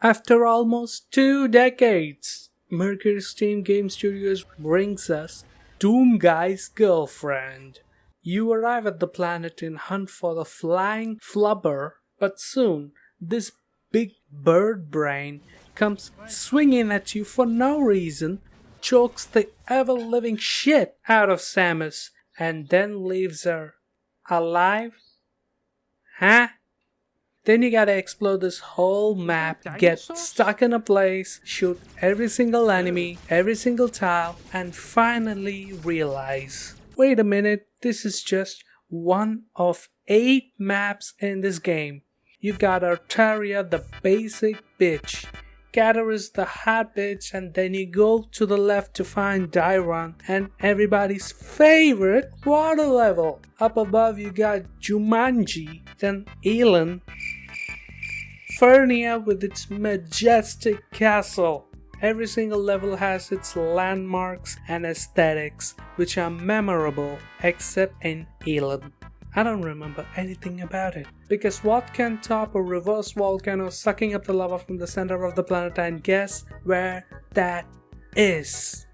After almost 2 decades, Mercury Steam Game Studios brings us Doom Guy's Girlfriend. You arrive at the planet in hunt for the flying flubber, but soon this big bird brain comes swinging at you for no reason, chokes the ever-living shit out of Samus, and then leaves her alive? Huh? Then you gotta explore this whole map, get stuck in a place, shoot every single enemy, every single tile, and finally realize, wait a minute, this is just one of 8 maps in this game. You got Artaria, the basic bitch, Gator is the hot bitch, and then you go to the left to find Dairon and everybody's favorite water level. Up above you got Jumanji, then Elon, Fernia with its majestic castle. Every single level has its landmarks and aesthetics which are memorable except in Elon. I don't remember anything about it. Because what can top a reverse volcano sucking up the lava from the center of the planet, and guess where that is?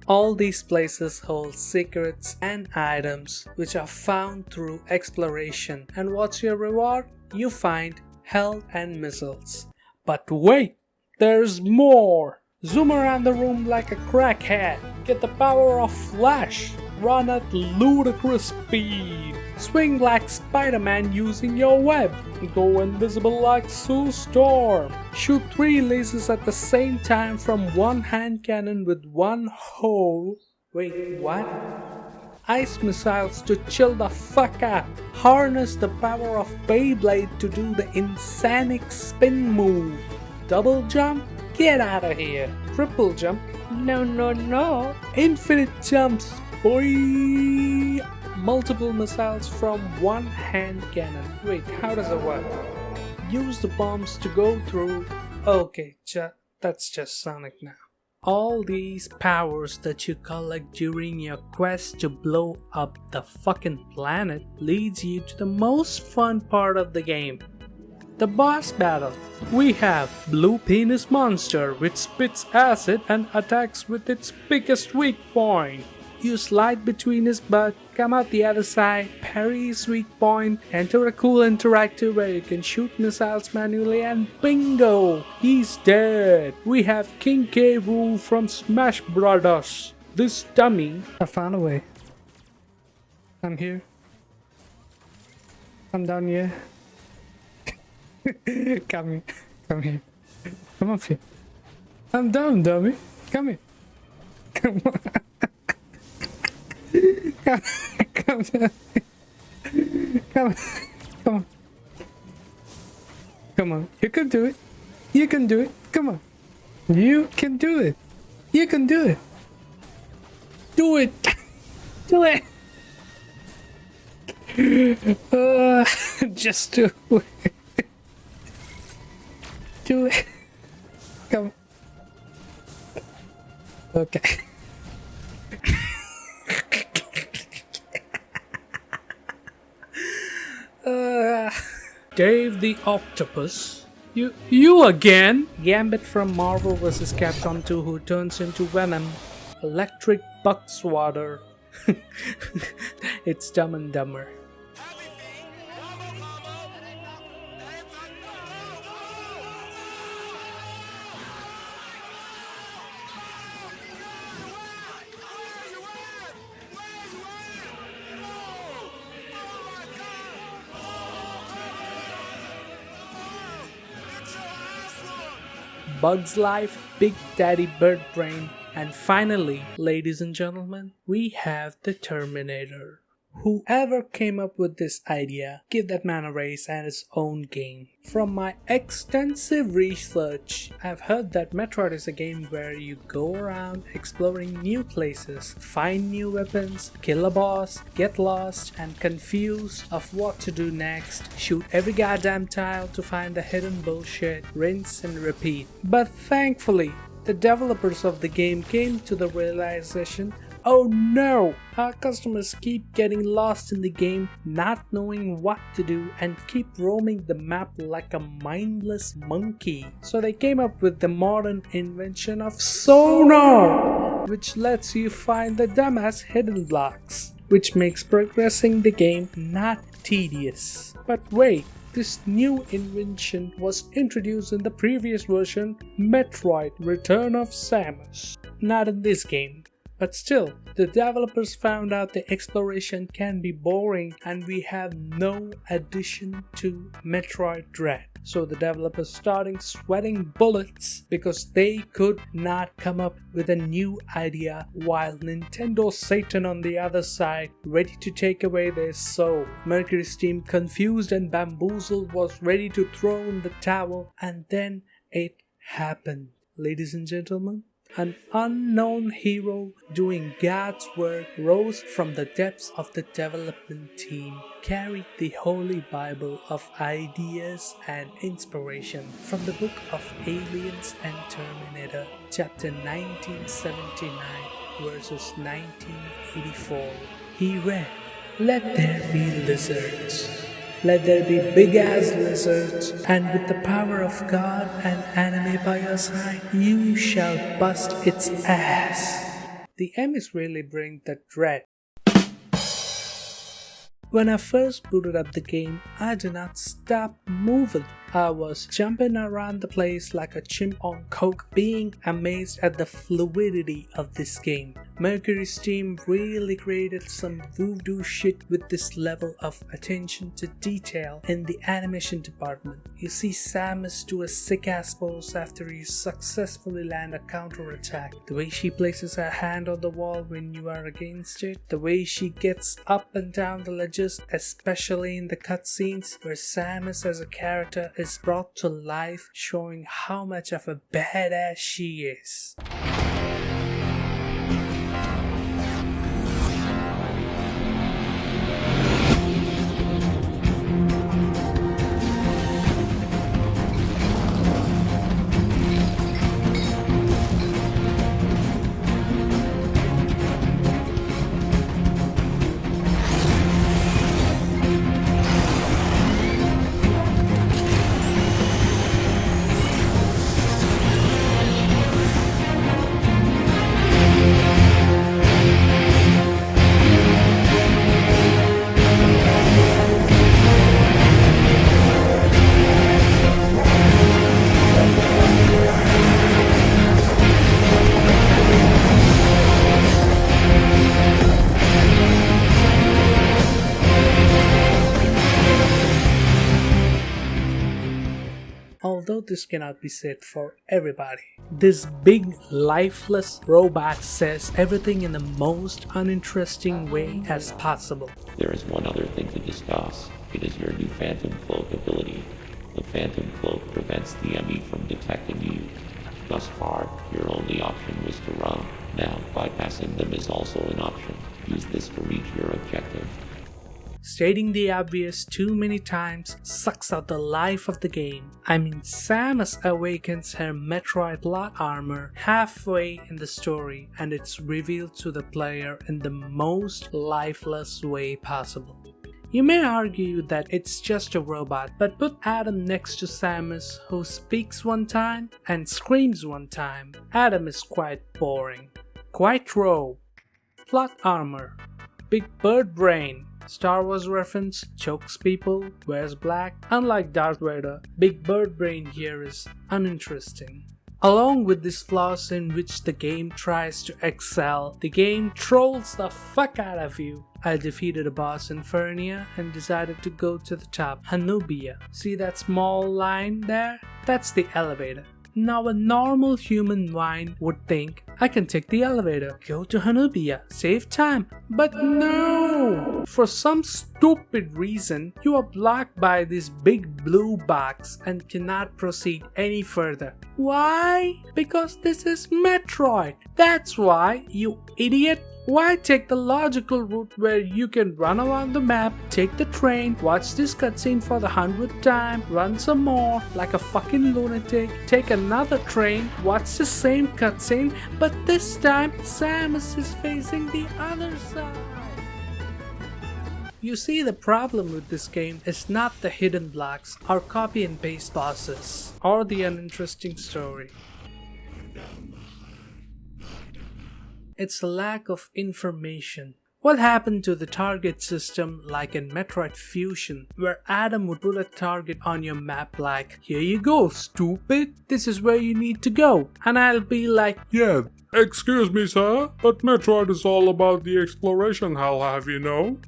All these places hold secrets and items which are found through exploration. And what's your reward? You find health and missiles. But wait, there's more! Zoom around the room like a crackhead. Get the power of Flash. Run at ludicrous speed. Swing like Spider-Man using your web. Go invisible like Sue Storm. Shoot 3 lasers at the same time from one hand cannon with one hole. Wait, what? Ice missiles to chill the fuck out. Harness the power of Beyblade to do the insanic spin move. Double jump? Get out of here. Triple jump? No. Infinite jumps, boy. Multiple missiles from one hand cannon. Wait, how does it work? Use the bombs to go through. Okay, that's just Sonic now. All these powers that you collect during your quest to blow up the fucking planet leads you to the most fun part of the game. The boss battle. We have Blue Penis Monster, which spits acid and attacks with its biggest weak point. You slide between his butt, come out the other side, parry his weak point, enter a cool interactive where you can shoot missiles manually, and bingo! He's dead! We have King K. Rool from Smash Brothers. This dummy... I found a way. I'm here. I'm down here. Come here. Come up here. I'm down, dummy. Come here. Come on. Come down. Come on. You can do it. You can do it. Come on. You can do it. You can do it. Do it. Do it. Just do it. Do it. Come. Okay. Dave the Octopus. You again? Gambit from Marvel vs. Capcom 2 who turns into Venom. Electric Buckswater. It's Dumb and Dumber. Bug's Life, Big Daddy Bird Brain, and finally, ladies and gentlemen, we have the Terminator. Whoever came up with this idea, give that man a raise and his own game. From my extensive research, I've heard that Metroid is a game where you go around exploring new places, find new weapons, kill a boss, get lost and confused of what to do next, shoot every goddamn tile to find the hidden bullshit, rinse and repeat. But thankfully, the developers of the game came to the realization oh no! Our customers keep getting lost in the game, not knowing what to do, and keep roaming the map like a mindless monkey. So they came up with the modern invention of sonar, which lets you find the dumbass hidden blocks, which makes progressing the game not tedious. But wait, this new invention was introduced in the previous version, Metroid: Return of Samus. Not in this game. But still, the developers found out the exploration can be boring and we have no addition to Metroid Dread. So the developers started sweating bullets because they could not come up with a new idea while Nintendo Satan on the other side ready to take away their soul. Mercury's team, confused and bamboozled, was ready to throw in the towel, and then it happened. Ladies and gentlemen, an unknown hero doing God's work rose from the depths of the development team, carried the Holy Bible of ideas and inspiration from the book of Aliens and Terminator, chapter 1979, verses 1984. He read, "Let there be lizards. Let there be big-ass lizards, and with the power of God and anime by your side, you shall bust its ass." The Emmys really bring the dread. When I first booted up the game, I did not stop moving. I was jumping around the place like a chimp on coke, being amazed at the fluidity of this game. Mercury's team really created some voodoo shit with this level of attention to detail in the animation department. You see Samus do a sick-ass pose after you successfully land a counter-attack. The way she places her hand on the wall when you are against it. The way she gets up and down the ledges, especially in the cutscenes where Samus as a character is brought to life, showing how much of a badass she is. Although this cannot be said for everybody, this big lifeless robot says everything in the most uninteresting way as possible. There is one other thing to discuss. It is your new Phantom Cloak ability. The Phantom Cloak prevents the enemy from detecting you. Thus far, your only option was to run. Now, bypassing them is also an option. Use this to reach your objective. Stating the obvious too many times sucks out the life of the game. I mean, Samus awakens her Metroid plot armor halfway in the story, and it's revealed to the player in the most lifeless way possible. You may argue that it's just a robot, but put Adam next to Samus, who speaks one time and screams one time. Adam is quite boring. Quite raw. Plot armor. Big bird brain. Star Wars reference, chokes people, wears black. Unlike Darth Vader, Big Bird Brain here is uninteresting. Along with these flaws in which the game tries to excel, the game trolls the fuck out of you. I defeated a boss Infernia and decided to go to the top, Hanubia. See that small line there? That's the elevator. Now a normal human mind would think, I can take the elevator, go to Hanubia, save time. But no! For some stupid reason, you are blocked by this big blue box and cannot proceed any further. Why? Because this is Metroid. That's why, you idiot. Why take the logical route where you can run around the map, take the train, watch this cutscene for the 100th time, run some more like a fucking lunatic, take another train, watch the same cutscene, but this time Samus is facing the other side? You see, the problem with this game is not the hidden blocks or copy and paste bosses or the uninteresting story. It's a lack of information. What happened to the target system like in Metroid Fusion, where Adam would put a target on your map like, "Here you go, stupid, this is where you need to go," and I'll be like, Yeah, excuse me, sir, but Metroid is all about the exploration, I'll have you know.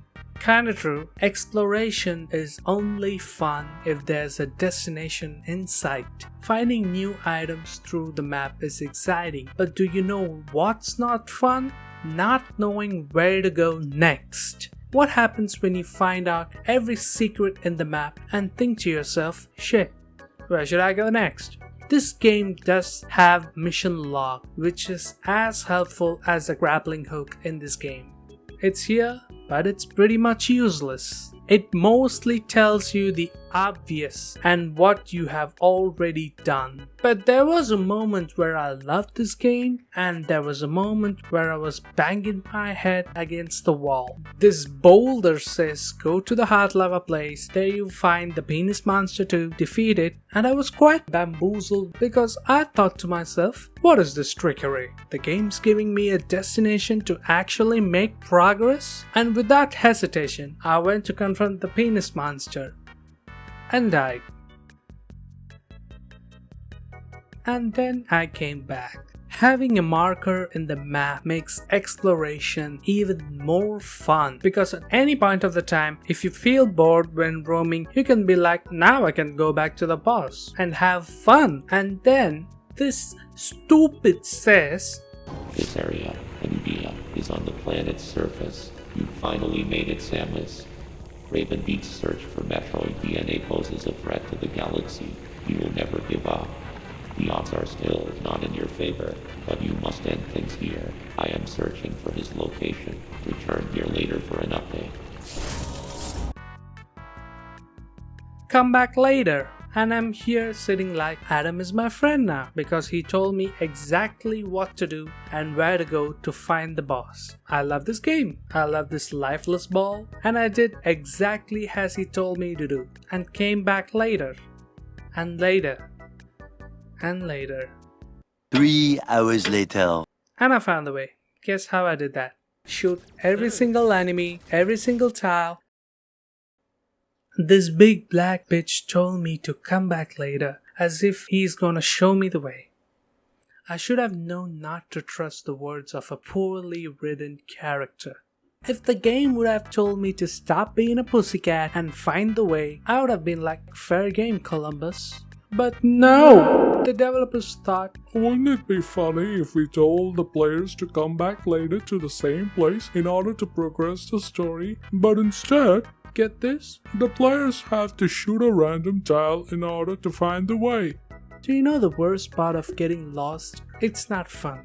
kinda true. Exploration is only fun if there's a destination in sight. Finding new items through the map is exciting, but do you know what's not fun? Not knowing where to go next. What happens when you find out every secret in the map and think to yourself, shit, where should I go next? This game does have mission log, which is as helpful as a grappling hook in this game. It's here, but it's pretty much useless. It mostly tells you the obvious and what you have already done. But there was a moment where I loved this game, and there was a moment where I was banging my head against the wall. This boulder says go to the heart lava place, there you find the penis monster to defeat it, and I was quite bamboozled because I thought to myself, what is this trickery? The game's giving me a destination to actually make progress? And without hesitation, I went to confront the penis monster and died. And then I came back. Having a marker in the map makes exploration even more fun, because at any point of the time, if you feel bored when roaming, you can be like, now I can go back to the boss and have fun. And then this stupid says, This area, Nubia, is on the planet's surface. You finally made it, Samus. Raven Beach's search for Metroid DNA poses a threat to the galaxy. You will never give up. The odds are still not in your favor, but you must end things here. I am searching for his location. Return here later for an update. come back later. And I'm here sitting like, Adam is my friend now, because he told me exactly what to do and where to go to find the boss. I love this game. I love this lifeless ball. And I did exactly as he told me to do. And came back later. And later. And later. 3 hours later. And I found the way. Guess how I did that? Shoot every single enemy, every single tile. This big black bitch told me to come back later, as if he's gonna show me the way. I should have known not to trust the words of a poorly written character. If the game would have told me to stop being a pussycat and find the way, I would have been like, fair game, Columbus. But no! The developers thought, Wouldn't it be funny if we told the players to come back later to the same place in order to progress the story, but instead, get this, the players have to shoot a random tile in order to find the way. do you know the worst part of getting lost? It's not fun.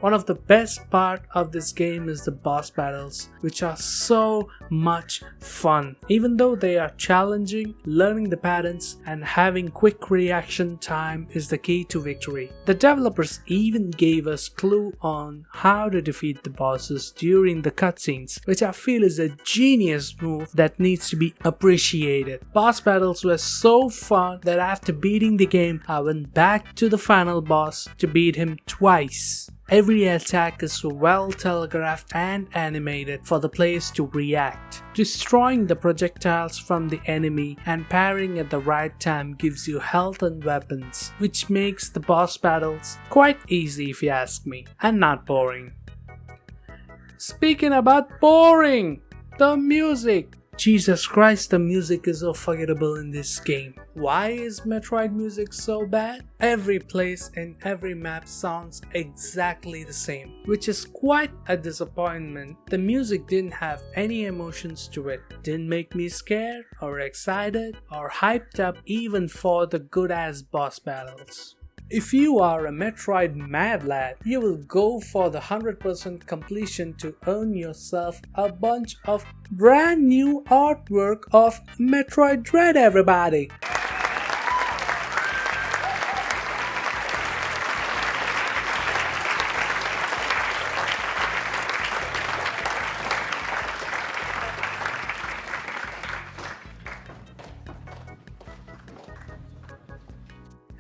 One of the best part of this game is the boss battles, which are so much fun. Even though they are challenging, learning the patterns and having quick reaction time is the key to victory. The developers even gave us clue on how to defeat the bosses during the cutscenes, which I feel is a genius move that needs to be appreciated. Boss battles were so fun that after beating the game, I went back to the final boss to beat him twice. Every attack is well telegraphed and animated for the players to react. Destroying the projectiles from the enemy and parrying at the right time gives you health and weapons, which makes the boss battles quite easy if you ask me, and not boring. Speaking about boring, the music. Jesus Christ, the music is so forgettable in this game. Why is Metroid music so bad? Every place in every map sounds exactly the same, which is quite a disappointment. The music didn't have any emotions to it. Didn't make me scared or excited or hyped up even for the good ass boss battles. If you are a Metroid mad lad, you will go for the 100% completion to earn yourself a bunch of brand new artwork of Metroid Dread, everybody!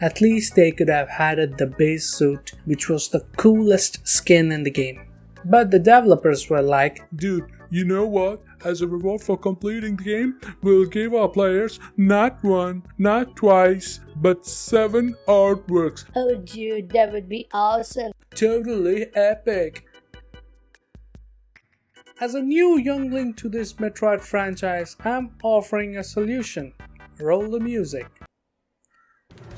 At least they could have added the base suit, which was the coolest skin in the game. But the developers were like, Dude, you know what? As a reward for completing the game, we'll give our players not one, not twice, but 7 artworks. Oh dude, that would be awesome. totally epic! As a new youngling to this Metroid franchise, I'm offering a solution. Roll the music.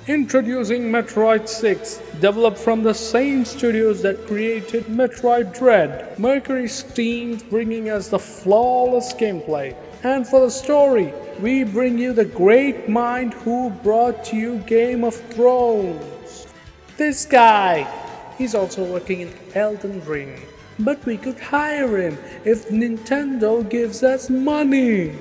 Introducing Metroid 6, developed from the same studios that created Metroid Dread. Mercury's team bringing us the flawless gameplay. And for the story, we bring you the great mind who brought you Game of Thrones. This guy, he's also working in Elden Ring. But we could hire him if Nintendo gives us money.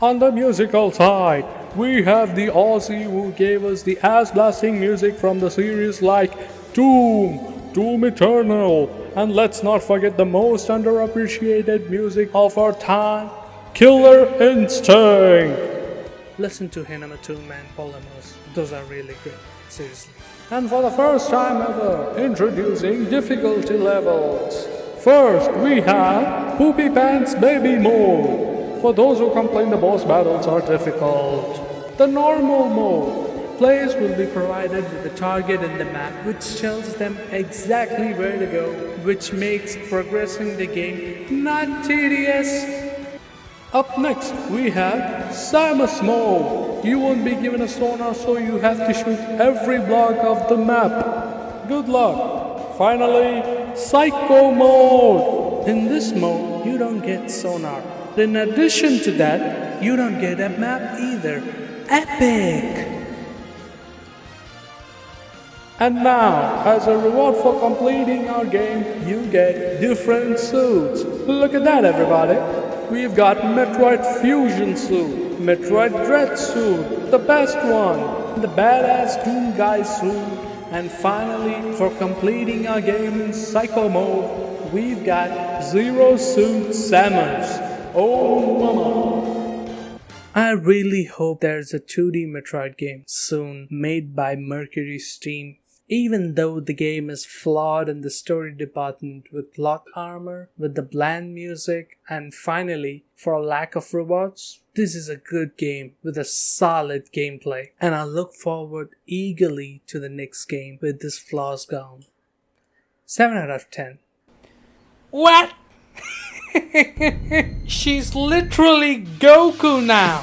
On the musical side, we have the Aussie who gave us the ass-blasting music from the series like Doom Eternal, and let's not forget the most underappreciated music of our time, Killer Instinct. Listen to Hinama 2-Man Polymers, those are really good, seriously. And for the first time ever, introducing difficulty levels. First, we have Poopy Pants Baby Mode. For those who complain the boss battles are difficult. The normal mode. Players will be provided with a target in the map which tells them exactly where to go, which makes progressing the game not tedious. Up next, we have Samus Mode. You won't be given a sonar, so you have to shoot every block of the map. Good luck. Finally, Psycho Mode. In this mode, you don't get sonar. In addition to that, you don't get a map either. Epic! And now, as a reward for completing our game, you get different suits. Look at that, everybody! We've got Metroid Fusion suit, Metroid Dread suit, the best one, the badass Doom Guy suit, and finally, for completing our game in Psycho Mode, we've got Zero Suit Samus. Oh mama! I really hope there's a 2D Metroid game soon made by Mercury's team. Even though the game is flawed in the story department with plot armor, with the bland music, and finally, for a lack of rewards, this is a good game with a solid gameplay. And I look forward eagerly to the next game with this flaws gone. 7 out of 10. What? She's literally Goku now!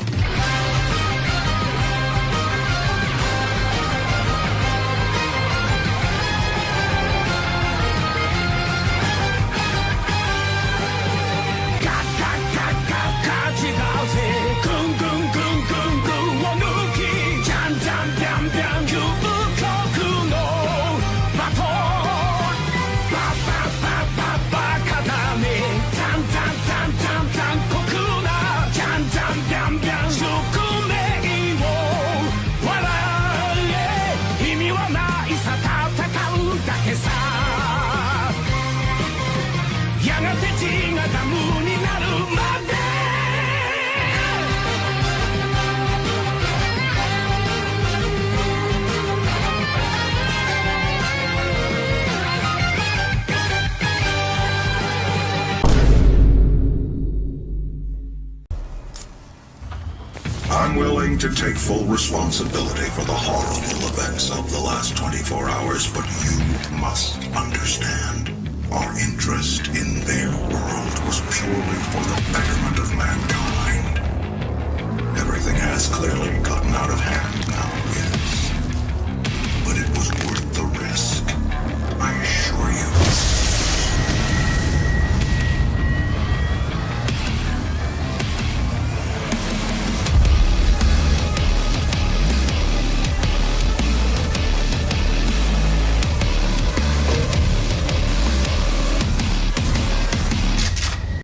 I'm willing to take full responsibility for the horrible events of the last 24 hours, but you must understand. Our interest in their world was purely for the betterment